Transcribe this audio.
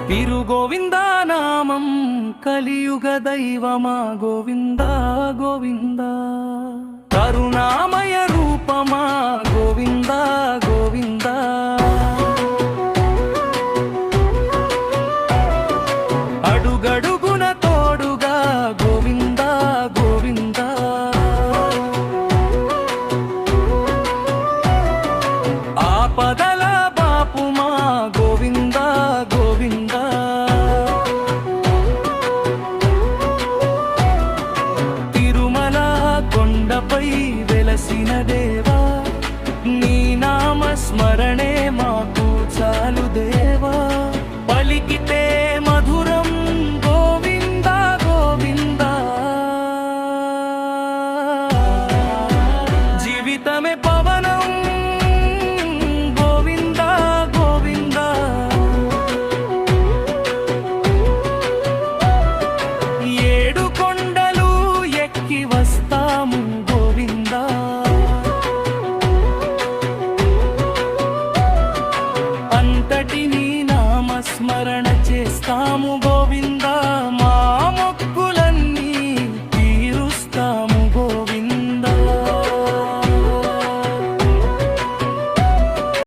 తిరు గోవింద నామం కలియుగ దైవమా గోవింద గోవింద కరుణామయ రూపమా గోవింద గోవింద అడుగడుగున తోడుగా గోవింద గోవింద ఆపదల బాపుమా గోవింద గోవింద తిరుమల కొండపై వెలసిన దేవా నీ నామ స్మరణే మాకు చాలు దేవా పలికితే మధురం గోవింద గోవింద జీవితమే పవనం గోవింద గోవింద ఏడు కొండలు ఎక్కి వస్తాము గోవింద అంతటి నీ నామస్మరణ చేస్తాము గోవింద